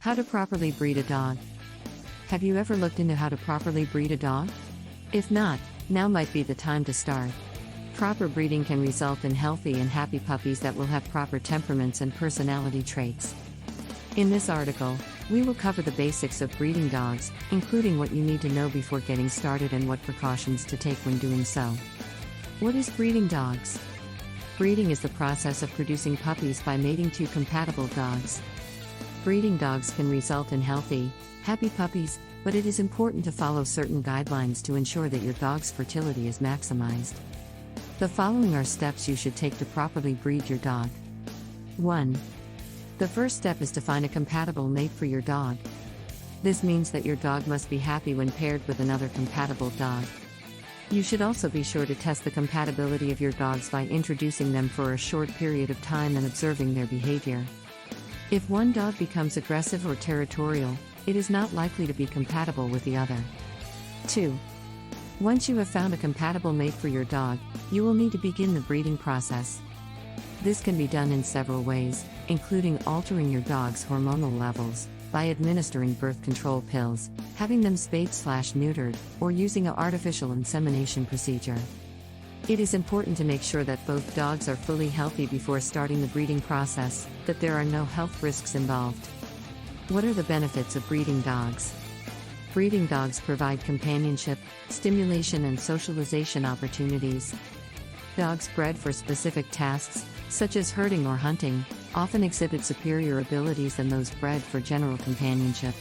How to properly breed a dog. Have you ever looked into how to properly breed a dog? If not, now might be the time to start. Proper breeding can result in healthy and happy puppies that will have proper temperaments and personality traits. In this article, we will cover the basics of breeding dogs, including what you need to know before getting started and what precautions to take when doing so. What is breeding dogs? Breeding is the process of producing puppies by mating two compatible dogs. Breeding dogs can result in healthy, happy puppies, but it is important to follow certain guidelines to ensure that your dog's fertility is maximized. The following are steps you should take to properly breed your dog. 1. The first step is to find a compatible mate for your dog. This means that your dog must be happy when paired with another compatible dog. You should also be sure to test the compatibility of your dogs by introducing them for a short period of time and observing their behavior. If one dog becomes aggressive or territorial, it is not likely to be compatible with the other. 2. Once you have found a compatible mate for your dog, you will need to begin the breeding process. This can be done in several ways, including altering your dog's hormonal levels, by administering birth control pills, having them spayed/neutered, or using an artificial insemination procedure. It is important to make sure that both dogs are fully healthy before starting the breeding process, that there are no health risks involved. What are the benefits of breeding dogs? Breeding dogs provide companionship, stimulation, and socialization opportunities. Dogs bred for specific tasks, such as herding or hunting, often exhibit superior abilities than those bred for general companionship.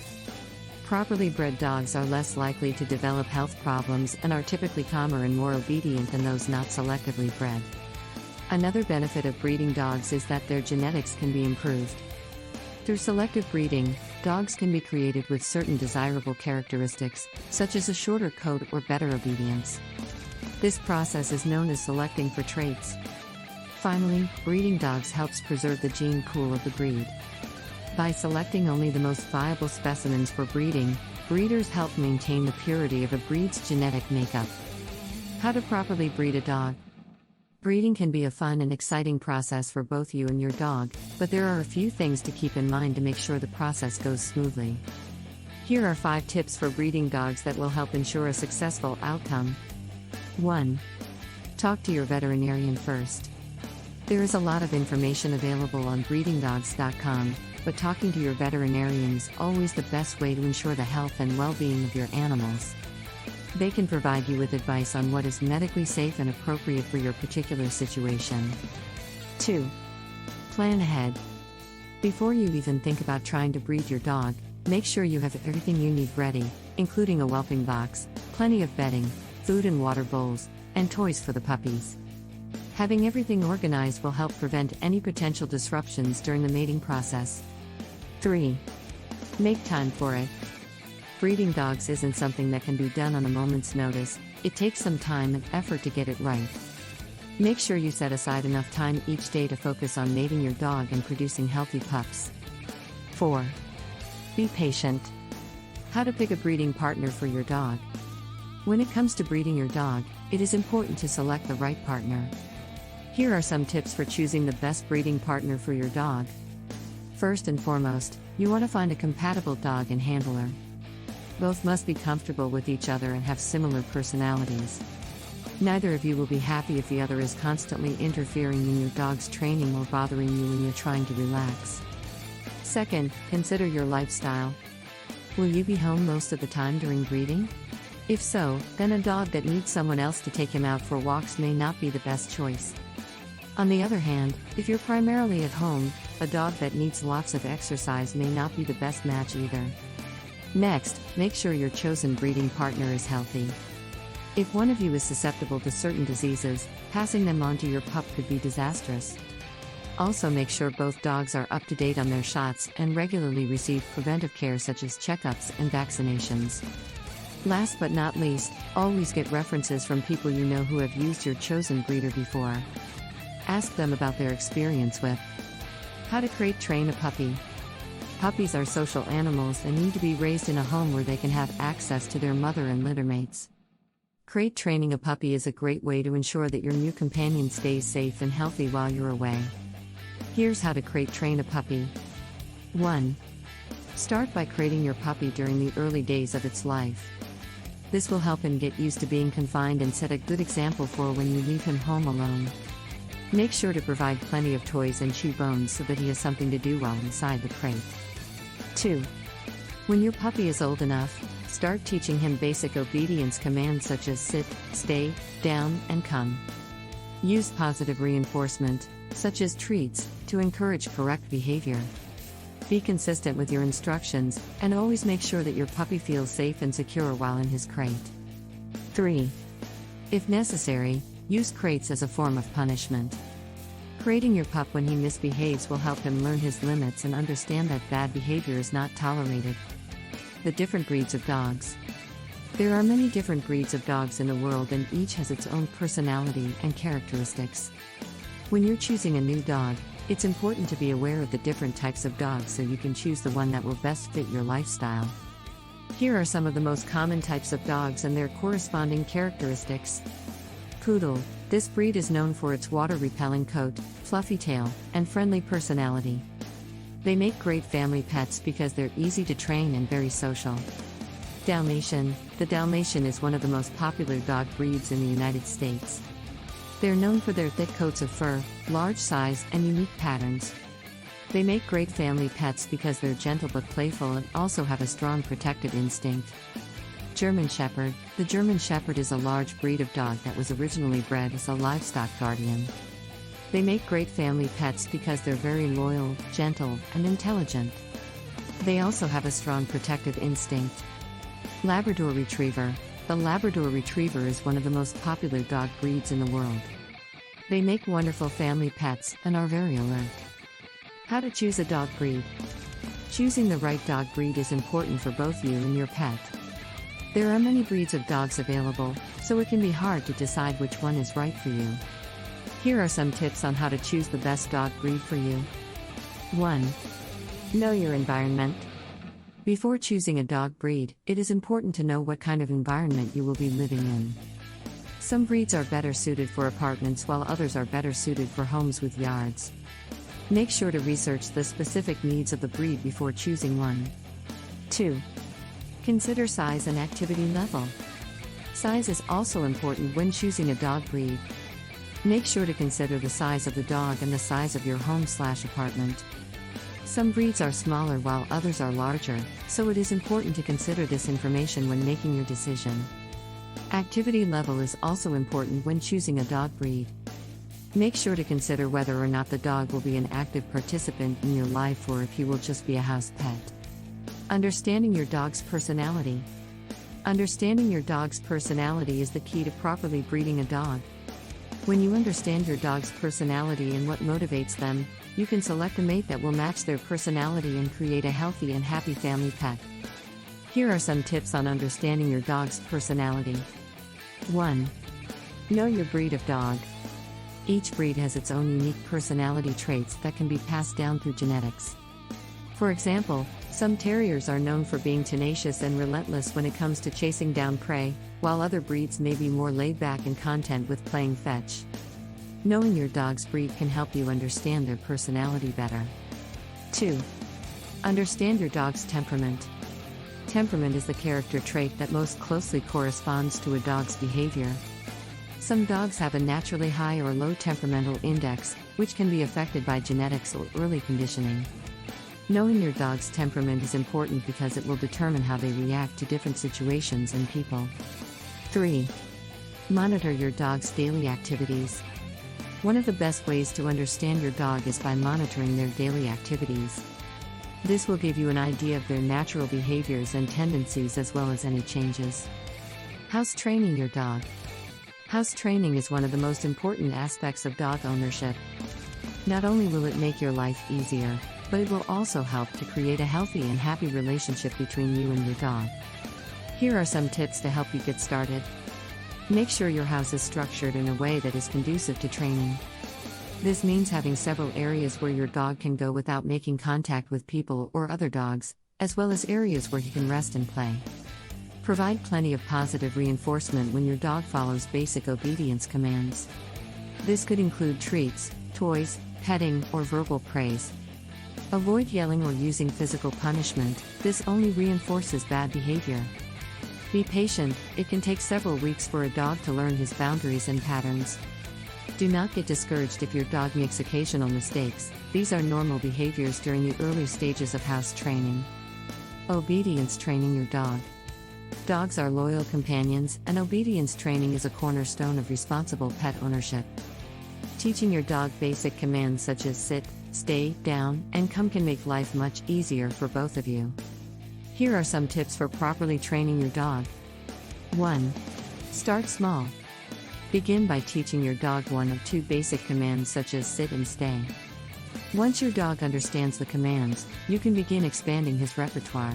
Properly bred dogs are less likely to develop health problems and are typically calmer and more obedient than those not selectively bred. Another benefit of breeding dogs is that their genetics can be improved. Through selective breeding, dogs can be created with certain desirable characteristics, such as a shorter coat or better obedience. This process is known as selecting for traits. Finally, breeding dogs helps preserve the gene pool of the breed. By selecting only the most viable specimens for breeding, breeders help maintain the purity of a breed's genetic makeup. How to properly breed a dog. Breeding can be a fun and exciting process for both you and your dog, but there are a few things to keep in mind to make sure the process goes smoothly. Here are 5 tips for breeding dogs that will help ensure a successful outcome. 1. Talk to your veterinarian first. There is a lot of information available on breedingdogs.com, but talking to your veterinarian is always the best way to ensure the health and well-being of your animals. They can provide you with advice on what is medically safe and appropriate for your particular situation. 2. Plan ahead. Before you even think about trying to breed your dog, make sure you have everything you need ready, including a whelping box, plenty of bedding, food and water bowls, and toys for the puppies. Having everything organized will help prevent any potential disruptions during the mating process. 3. Make time for it. Breeding dogs isn't something that can be done on a moment's notice, it takes some time and effort to get it right. Make sure you set aside enough time each day to focus on mating your dog and producing healthy pups. 4. Be patient. How to pick a breeding partner for your dog. When it comes to breeding your dog, it is important to select the right partner. Here are some tips for choosing the best breeding partner for your dog. First and foremost, you want to find a compatible dog and handler. Both must be comfortable with each other and have similar personalities. Neither of you will be happy if the other is constantly interfering in your dog's training or bothering you when you're trying to relax. Second, consider your lifestyle. Will you be home most of the time during breeding? If so, then a dog that needs someone else to take him out for walks may not be the best choice. On the other hand, if you're primarily at home, a dog that needs lots of exercise may not be the best match either. Next, make sure your chosen breeding partner is healthy. If one of you is susceptible to certain diseases, passing them on to your pup could be disastrous. Also, make sure both dogs are up to date on their shots and regularly receive preventive care such as checkups and vaccinations. Last but not least, always get references from people you know who have used your chosen breeder before. Ask them about their experience with. How to train a puppy. Puppies are social animals and need to be raised in a home where they can have access to their mother and littermates. Crate training a puppy is a great way to ensure that your new companion stays safe and healthy while you're away. Here's how to crate train a puppy. 1. Start by crating your puppy during the early days of its life. This will help him get used to being confined and set a good example for when you leave him home alone. Make sure to provide plenty of toys and chew bones so that he has something to do while inside the crate. 2. When your puppy is old enough, start teaching him basic obedience commands such as sit, stay, down, and come. Use positive reinforcement, such as treats, to encourage correct behavior. Be consistent with your instructions, and always make sure that your puppy feels safe and secure while in his crate. 3. If necessary, use crates as a form of punishment. Crating your pup when he misbehaves will help him learn his limits and understand that bad behavior is not tolerated. The different breeds of dogs. There are many different breeds of dogs in the world, and each has its own personality and characteristics. When you're choosing a new dog, it's important to be aware of the different types of dogs so you can choose the one that will best fit your lifestyle. Here are some of the most common types of dogs and their corresponding characteristics. Poodle. This breed is known for its water-repelling coat, fluffy tail, and friendly personality. They make great family pets because they're easy to train and very social. Dalmatian. The Dalmatian is one of the most popular dog breeds in the United States. They're known for their thick coats of fur, large size, and unique patterns. They make great family pets because they're gentle but playful and also have a strong protective instinct. German Shepherd. The German Shepherd is a large breed of dog that was originally bred as a livestock guardian. They make great family pets because they're very loyal, gentle, and intelligent. They also have a strong protective instinct. Labrador Retriever. The Labrador Retriever is one of the most popular dog breeds in the world. They make wonderful family pets and are very alert. How to choose a dog breed. Choosing the right dog breed is important for both you and your pet. There are many breeds of dogs available, so it can be hard to decide which one is right for you. Here are some tips on how to choose the best dog breed for you. 1. Know your environment. Before choosing a dog breed, it is important to know what kind of environment you will be living in. Some breeds are better suited for apartments while others are better suited for homes with yards. Make sure to research the specific needs of the breed before choosing one. 2. Consider size and activity level. Size is also important when choosing a dog breed. Make sure to consider the size of the dog and the size of your home/apartment. Some breeds are smaller while others are larger, so it is important to consider this information when making your decision. Activity level is also important when choosing a dog breed. Make sure to consider whether or not the dog will be an active participant in your life or if he will just be a house pet. Understanding your dog's personality. Understanding your dog's personality is the key to properly breeding a dog. When you understand your dog's personality and what motivates them, you can select a mate that will match their personality and create a healthy and happy family pet. Here are some tips on understanding your dog's personality. 1. Know your breed of dog. Each breed has its own unique personality traits that can be passed down through genetics. For example, some terriers are known for being tenacious and relentless when it comes to chasing down prey, while other breeds may be more laid back and content with playing fetch. Knowing your dog's breed can help you understand their personality better. 2. Understand your dog's temperament. Temperament is the character trait that most closely corresponds to a dog's behavior. Some dogs have a naturally high or low temperamental index, which can be affected by genetics or early conditioning. Knowing your dog's temperament is important because it will determine how they react to different situations and people. 3. Monitor your dog's daily activities. One of the best ways to understand your dog is by monitoring their daily activities. This will give you an idea of their natural behaviors and tendencies as well as any changes. House training your dog. House training is one of the most important aspects of dog ownership. Not only will it make your life easier, but it will also help to create a healthy and happy relationship between you and your dog. Here are some tips to help you get started. Make sure your house is structured in a way that is conducive to training. This means having several areas where your dog can go without making contact with people or other dogs, as well as areas where he can rest and play. Provide plenty of positive reinforcement when your dog follows basic obedience commands. This could include treats, toys, petting, or verbal praise. Avoid yelling or using physical punishment, this only reinforces bad behavior. Be patient, it can take several weeks for a dog to learn his boundaries and patterns. Do not get discouraged if your dog makes occasional mistakes, these are normal behaviors during the early stages of house training. Obedience training your dog. Dogs are loyal companions, and obedience training is a cornerstone of responsible pet ownership. Teaching your dog basic commands such as sit, stay, down, and come can make life much easier for both of you. Here are some tips for properly training your dog. 1. Start small. Begin by teaching your dog one or two basic commands such as sit and stay. Once your dog understands the commands, you can begin expanding his repertoire.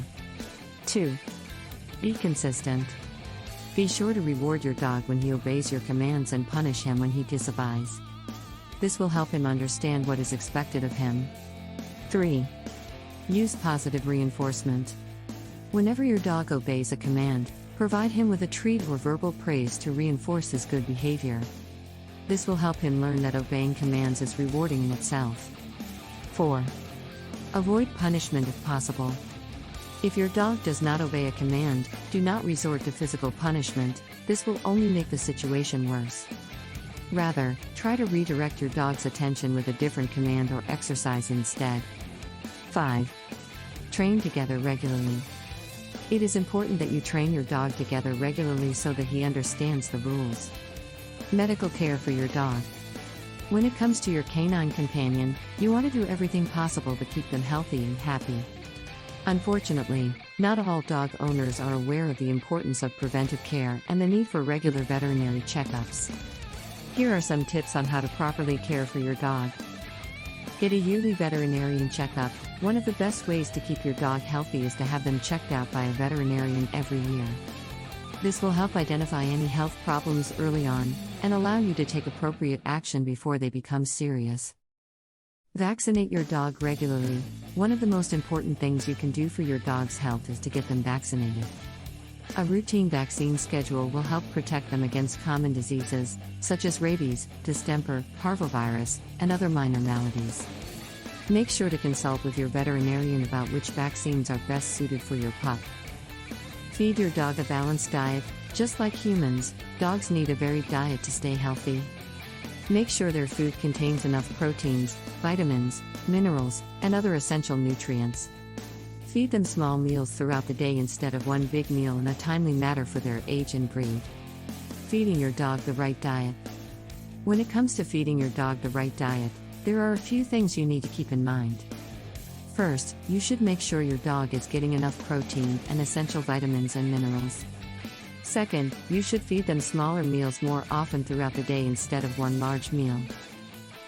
2. Be consistent. Be sure to reward your dog when he obeys your commands and punish him when he disobeys. This will help him understand what is expected of him. 3. Use positive reinforcement. Whenever your dog obeys a command, provide him with a treat or verbal praise to reinforce his good behavior. This will help him learn that obeying commands is rewarding in itself. 4. Avoid punishment if possible. If your dog does not obey a command, do not resort to physical punishment, this will only make the situation worse. Rather, try to redirect your dog's attention with a different command or exercise instead. 5. Train together regularly. It is important that you train your dog together regularly so that he understands the rules. Medical care for your dog. When it comes to your canine companion, you want to do everything possible to keep them healthy and happy. Unfortunately, not all dog owners are aware of the importance of preventive care and the need for regular veterinary checkups. Here are some tips on how to properly care for your dog. Get a yearly veterinarian checkup. One of the best ways to keep your dog healthy is to have them checked out by a veterinarian every year. This will help identify any health problems early on and allow you to take appropriate action before they become serious. Vaccinate your dog regularly. One of the most important things you can do for your dog's health is to get them vaccinated. A routine vaccine schedule will help protect them against common diseases, such as rabies, distemper, parvovirus, and other minor maladies. Make sure to consult with your veterinarian about which vaccines are best suited for your pup. Feed your dog a balanced diet. Just like humans, dogs need a varied diet to stay healthy. Make sure their food contains enough proteins, vitamins, minerals, and other essential nutrients. Feed them small meals throughout the day instead of one big meal in a timely manner for their age and breed. Feeding your dog the right diet. When it comes to feeding your dog the right diet, there are a few things you need to keep in mind. First, you should make sure your dog is getting enough protein and essential vitamins and minerals. Second, you should feed them smaller meals more often throughout the day instead of one large meal.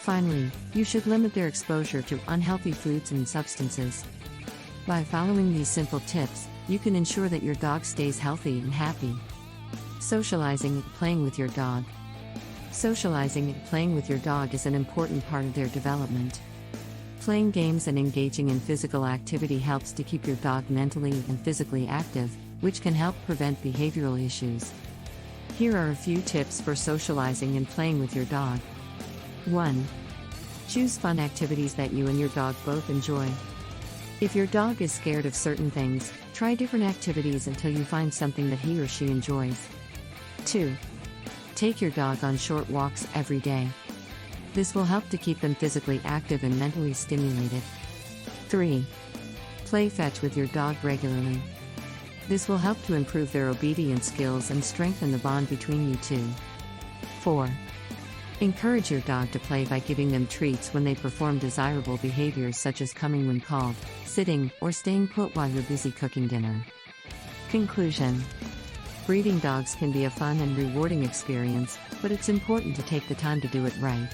Finally, you should limit their exposure to unhealthy foods and substances. By following these simple tips, you can ensure that your dog stays healthy and happy. Socializing and playing with your dog. Socializing and playing with your dog is an important part of their development. Playing games and engaging in physical activity helps to keep your dog mentally and physically active, which can help prevent behavioral issues. Here are a few tips for socializing and playing with your dog. 1. Choose fun activities that you and your dog both enjoy. If your dog is scared of certain things, try different activities until you find something that he or she enjoys. 2. Take your dog on short walks every day. This will help to keep them physically active and mentally stimulated. 3. Play fetch with your dog regularly. This will help to improve their obedience skills and strengthen the bond between you two. 4. Encourage your dog to play by giving them treats when they perform desirable behaviors such as coming when called, sitting, or staying put while you're busy cooking dinner. Conclusion. Breeding dogs can be a fun and rewarding experience, but it's important to take the time to do it right.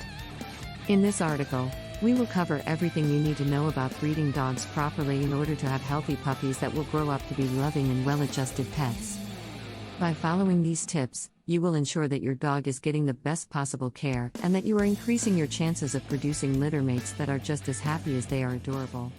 In this article, we will cover everything you need to know about breeding dogs properly in order to have healthy puppies that will grow up to be loving and well-adjusted pets. By following these tips, you will ensure that your dog is getting the best possible care and that you are increasing your chances of producing litter mates that are just as happy as they are adorable.